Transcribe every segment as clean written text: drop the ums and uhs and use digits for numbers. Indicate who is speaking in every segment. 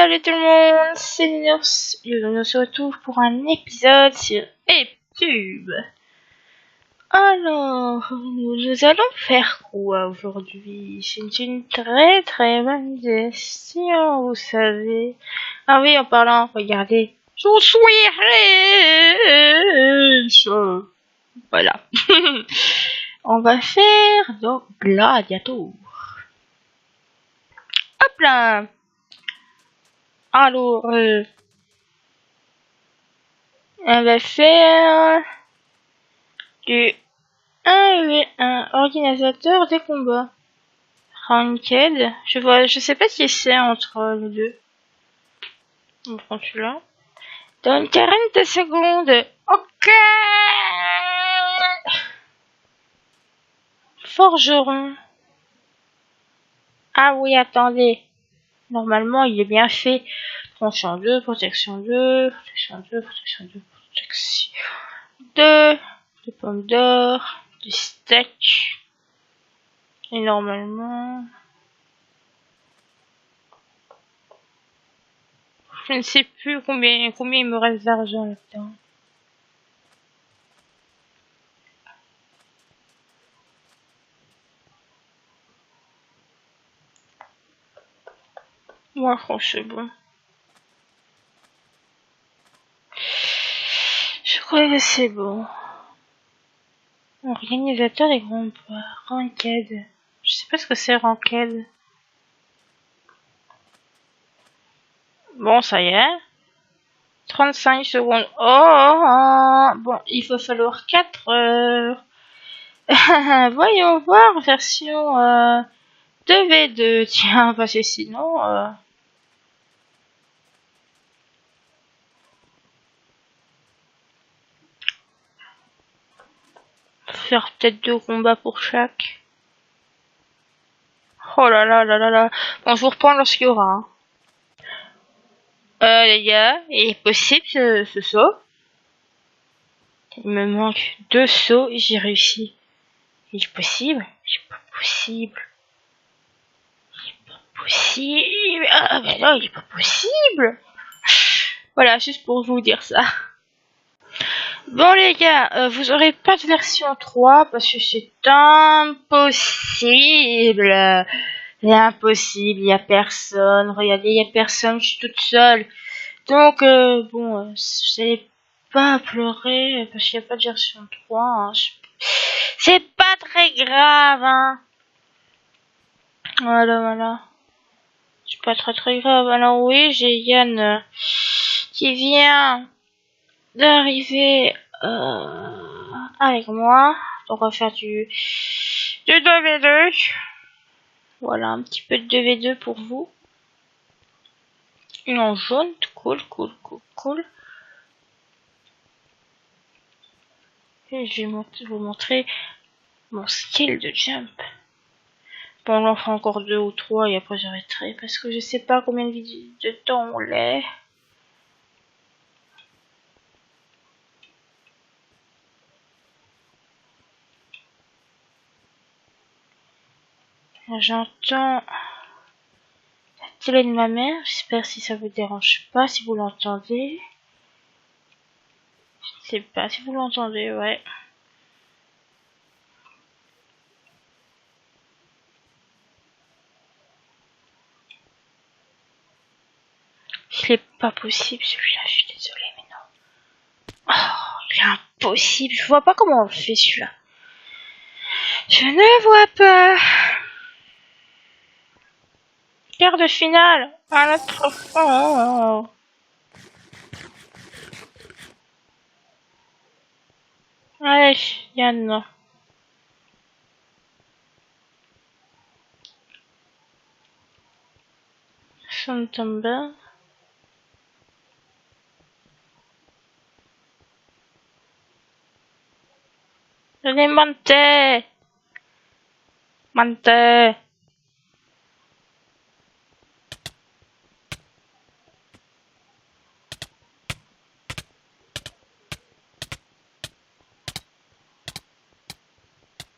Speaker 1: Salut tout le monde, c'est Linus. On se retrouve pour un épisode sur EPtube. Alors, nous allons faire quoi aujourd'hui? C'est une très bonne question, vous savez. Ah oui, en parlant, regardez. Je suis riche. Voilà. On va faire donc Gladiator. Hop là. Alors, on va faire du 1v1 organisateur des combats. Ranked. Je sais pas qui c'est entre les deux. On prend celui-là. Dans 40 secondes. Ok. Forgeron. Ah oui, attendez. Normalement, il est bien fait. Tranchant 2, protection 2, protection 2, protection 2, protection 2, des pommes d'or, du steak. Et normalement... Je ne sais plus combien il me reste d'argent là-dedans. Moi, je crois que c'est bon. Je crois que c'est bon. Organisateur des combats. Ranked. Je sais pas ce que c'est Ranked. Bon, ça y est. 35 secondes. Oh, bon, il va falloir 4 heures. Voyons voir, version 2v2. Tiens, parce que sinon... faire peut-être 2 combats pour chaque. Oh là là là là là. Bon, je vous reprends lorsqu'il y aura. Hein. Les gars, il est possible ce saut. Il me manque 2 sauts et j'ai réussi. Il est possible? C'est pas possible. Il est pas possible. Ah ben non, il est pas possible. Voilà, juste pour vous dire ça. Bon les gars, vous aurez pas de version 3 parce que c'est impossible. C'est impossible, il y a personne. Regardez, il y a personne, je suis toute seule. Donc bon, vous allez pas pleurer parce qu'il n'y a pas de version 3. Hein. C'est pas très grave, hein. Voilà. C'est pas très grave. Alors oui, j'ai Yann qui vient d'arriver avec moi. Donc on va faire du 2v2. Voilà, un petit peu de 2v2 pour vous. Une en jaune, cool. Et je vais vous montrer mon skill de jump. Bon, on en fera encore 2 ou 3 et après j'arrêterai parce que je sais pas combien de temps on l'est. J'entends la télé de ma mère. J'espère si ça vous dérange pas, si vous l'entendez. Je sais pas si vous l'entendez, ouais. Il est pas possible celui-là, je suis désolée, mais non. Oh, il est impossible. Je vois pas comment on le fait celui-là. Je ne vois pas. Quart de finale. À notre... Oh. Allez, Yann. September. Allez, montez.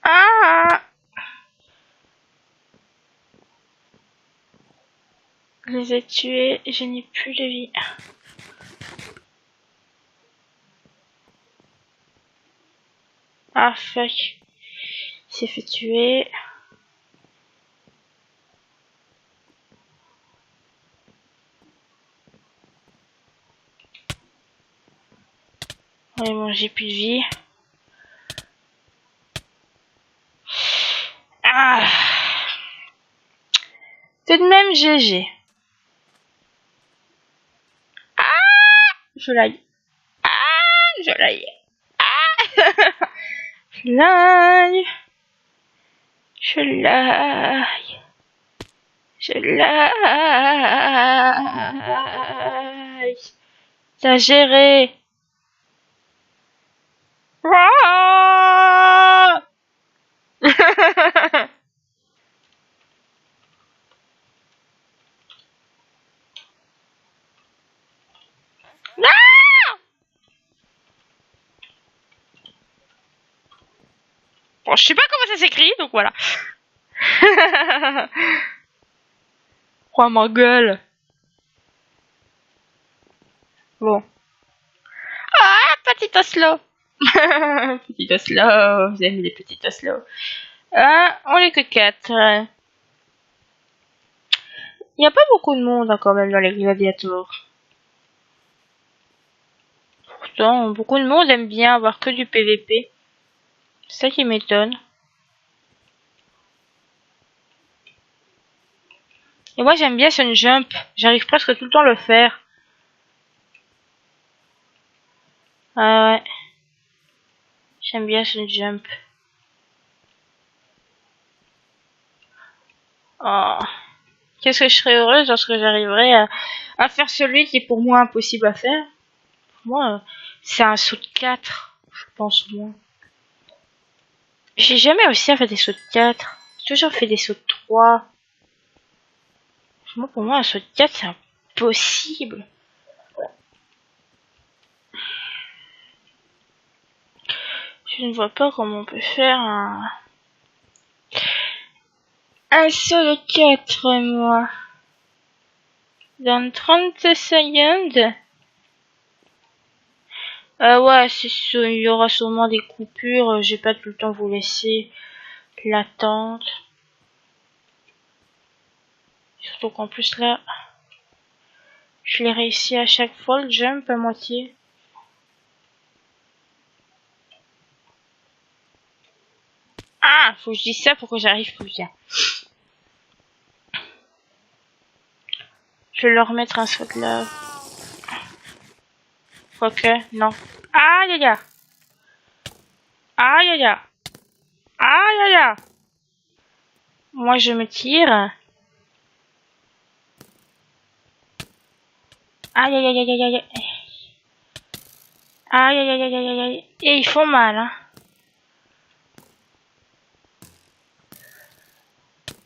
Speaker 1: Ah. les ai tués et je n'ai plus de vie. Ah fuck. Il s'est fait tuer. Ouais bon j'ai plus de vie. Ah. Tout de même GG. Ah. Je l'aille. Ah. Je l'aille. Ah. Je l'aille. Je l'aille. Je l'aille. T'as géré. Ah. Bon, je sais pas comment ça s'écrit, donc voilà. Oh ma gueule. Bon. Ah, petit Oslo. Petit Oslo, vous aimez les petits Oslo. Ah, on est que 4. Il n'y a pas beaucoup de monde hein, quand même dans les gladiators. Pourtant, beaucoup de monde aime bien avoir que du PVP. C'est ça qui m'étonne. Et moi j'aime bien Sun Jump. J'arrive presque tout le temps à le faire. Ah ouais. J'aime bien Sun Jump. Oh. Qu'est-ce que je serais heureuse lorsque j'arriverais à faire celui qui est pour moi impossible à faire. Pour moi, c'est un saut de 4. Je pense moi. J'ai jamais réussi à faire des sauts de 4. J'ai toujours fait des sauts de 3. Moi, pour moi, un saut de 4, c'est impossible. Je ne vois pas comment on peut faire un saut de 4, moi. Dans 30 secondes. Ouais, il y aura sûrement des coupures. J'ai pas tout le temps vous laisser l'attente. Surtout qu'en plus là, je l'ai réussi à chaque fois le jump à moitié. Ah, faut que je dise ça pour que j'arrive plus bien. Je vais leur mettre un saut de lave. Quoique, non. Aïe aïe aïe. Aïe aïe aïe. Aïe aïe aïe. Moi je me tire. Aïe aïe aïe aïe aïe aïe. Aïe aïe aïe aïe aïe aïe. Et ils font mal hein.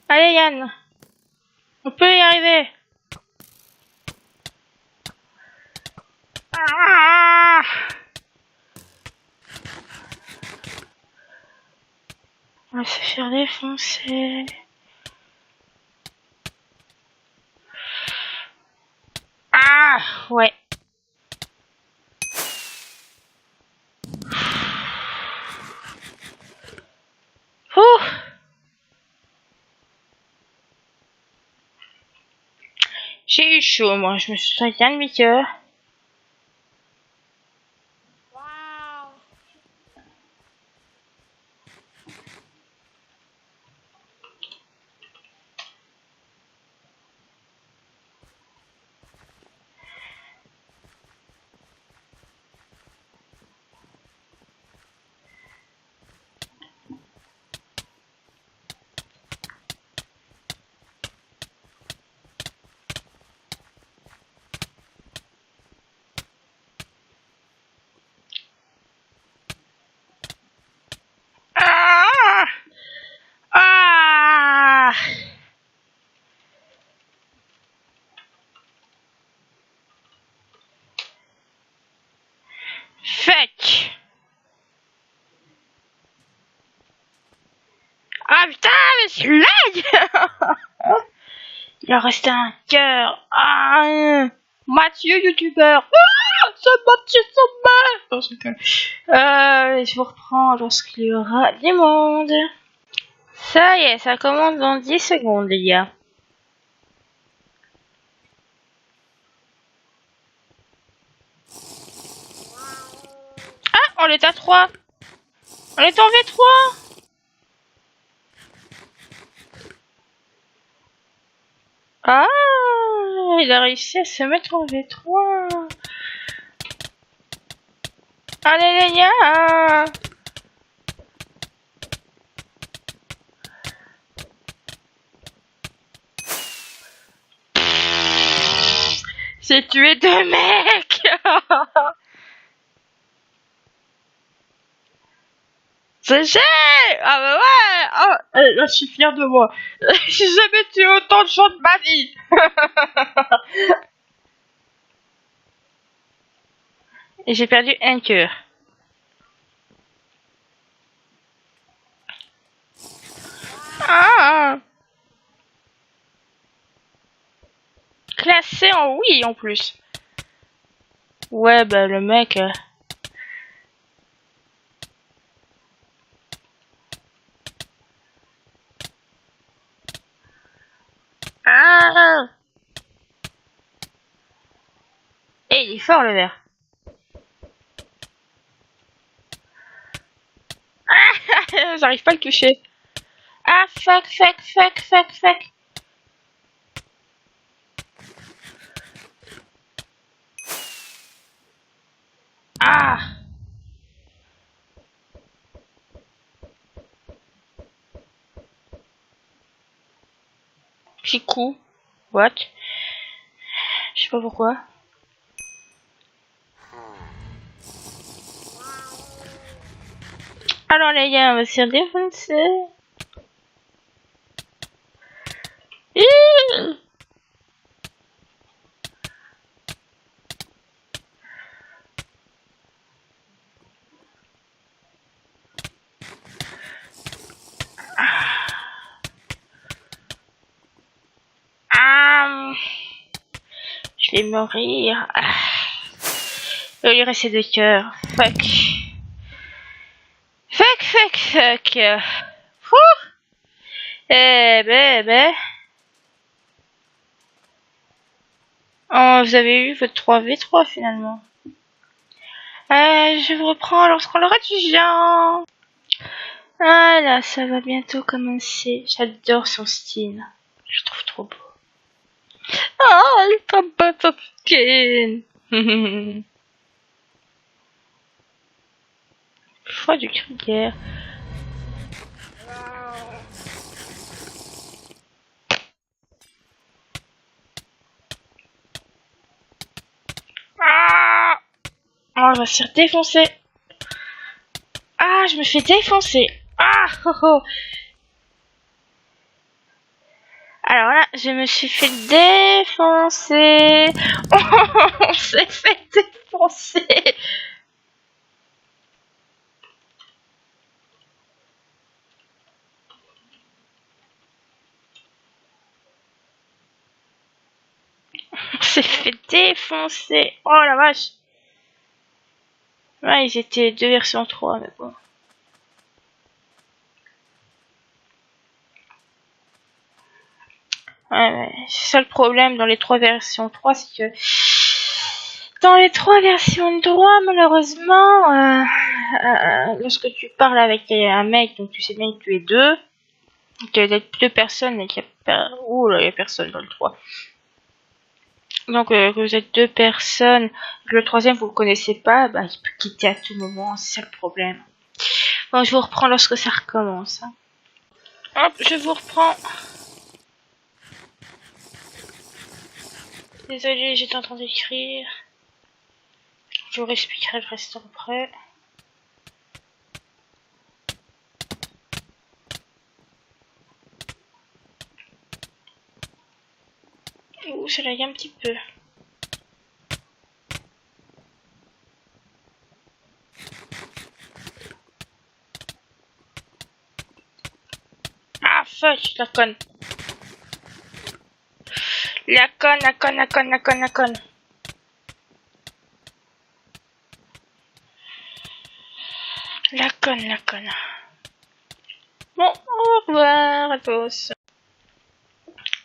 Speaker 1: Allez Yann. On peut y arriver. Ah, on va se faire défoncer. Ah, ouais. Ouh. J'ai eu chaud, moi. Je me suis fait bien de cœur. Ah, ah. Fuck. Ah putain, mais c'est lag. Il en restait un cœur. Mathieu, youtubeur. Ah, c'est Mathieu Sommet. Non, je rigole. Je vous reprends lorsqu'il y aura du monde. Ça y est, ça commence dans 10 secondes, les gars. Ah, on est à 3. On est en V3. Ah, il a réussi à se mettre en V3. Allez les gars. J'ai tué 2 mecs. C'est GG. Ah bah ouais. Ah, là, je suis fière de moi. J'ai jamais tué autant de gens de ma vie. Et j'ai perdu un cœur. Ah. Classé en oui en plus. Ouais bah le mec... Ah. Et il est fort le verre. Ah. J'arrive pas à le toucher. Ah fuck. Ah. Petit coup. What? Je sais pas pourquoi. Alors les gars, on va se faire défoncer. Ah. Je vais mourir. Ah. Il lui restait 2 cœurs. Fuck. Ouh. Oh, vous avez eu votre 3v3 finalement. Je vous reprends lorsqu'on l'aura déjà. Ah là, ça va bientôt commencer. J'adore son style. Je le trouve trop beau. Ah, il est pas beau ton skin. Choix du Krieger. Ah, oh, je vais se faire défoncer. Ah, je me fais défoncer. Ah, oh, oh. Alors là, je me suis fait défoncer. Oh, on s'est fait défoncer. On s'est fait défoncer. Oh la vache. Ouais, ils étaient 2 versions 3, mais bon. Ouais, c'est ça le problème dans les 3 versions 3, c'est que dans les 3 versions 3, malheureusement, lorsque tu parles avec un mec, donc tu sais bien que tu es 2, qu'il y a 2 personnes et qu'il y a... Ouh là, il y a personne dans le 3. Donc que vous êtes 2 personnes, que le 3e vous le connaissez pas, bah il peut quitter à tout moment, c'est ça le problème. Bon, je vous reprends lorsque ça recommence. Hein. Hop, je vous reprends. Désolée, j'étais en train d'écrire. Je vous expliquerai le restant après. Ouh, ça lag un petit peu. Ah fuck, la conne. La conne, la conne, la conne, la conne, la conne. La conne, la conne. Bon, au revoir à tous.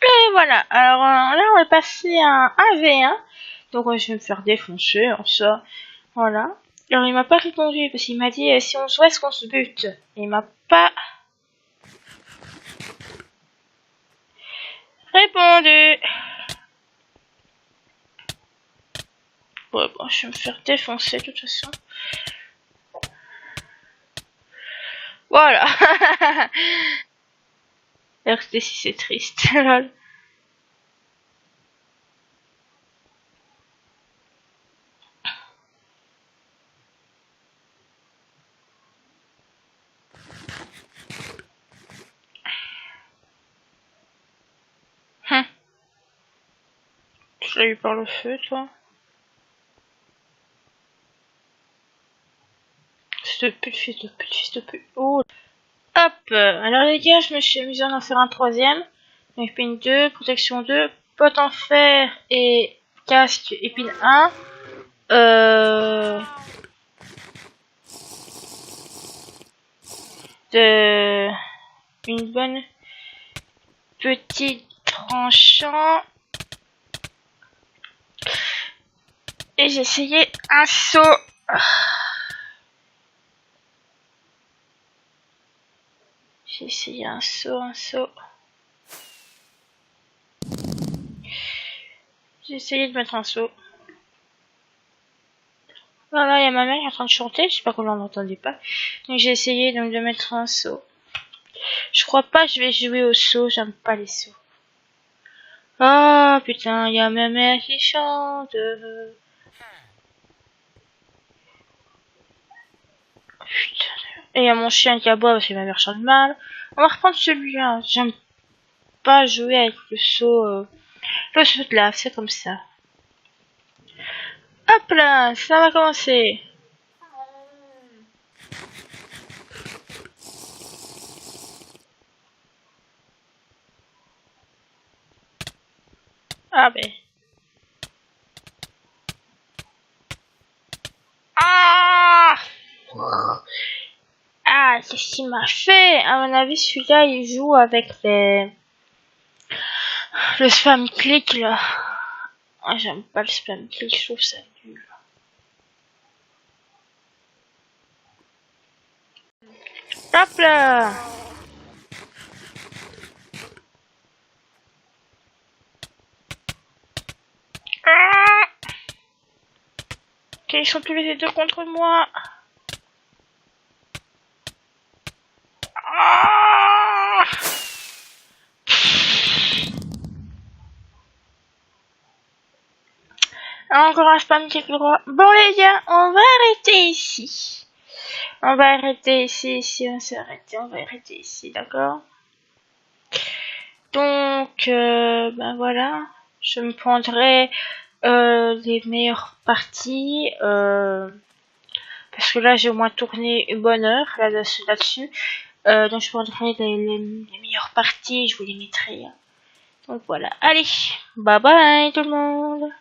Speaker 1: Et voilà, alors là on va passer à un 1v1. Donc je vais me faire défoncer en ça. Voilà. Alors il m'a pas répondu parce qu'il m'a dit si on se voit est-ce qu'on se bute. Il m'a pas répondu. Ouais, bon, je vais me faire défoncer de toute façon. Voilà. RT6 c'est triste. Lol. Tu l'as eu par le feu, toi? Fils de pute, fils de pute, fils de pute. Oh. Hop. Alors les gars, je me suis amusé à en faire un troisième. Épine 2, protection 2, pote en fer et casque épine 1. Une bonne petite tranchant. Et j'ai essayé un saut. J'ai essayé un saut. J'ai essayé de mettre un saut. Voilà, il y a ma mère qui est en train de chanter, je sais pas comment on n'entendait pas. Donc j'ai essayé donc de mettre un saut. Je crois pas que je vais jouer au saut, j'aime pas les sauts. Oh putain, il y a ma mère qui chante. Putain. Et il y a mon chien qui aboie parce que ma mère chante mal. On va reprendre celui-là. J'aime pas jouer avec le saut. Le saut de lave, c'est comme ça. Hop là, ça va commencer. Ah ben. Ah! Ah, qu'est-ce qu'il m'a fait? À mon avis, celui-là, il joue avec le spam click, là. Ah, j'aime pas le spam click, je trouve ça nul. Hop là! Ah! Ok, ils sont tous les deux contre moi. Ah! Encore un spam click droit. Bon les gars, on va arrêter ici. On va arrêter ici, on va arrêter ici, d'accord? Donc, ben voilà, je me prendrai les meilleures parties, parce que là j'ai au moins tourné une bonne heure là-dessus. Donc je prendrai les meilleures parties, je vous les mettrai. Donc voilà, allez, bye bye tout le monde.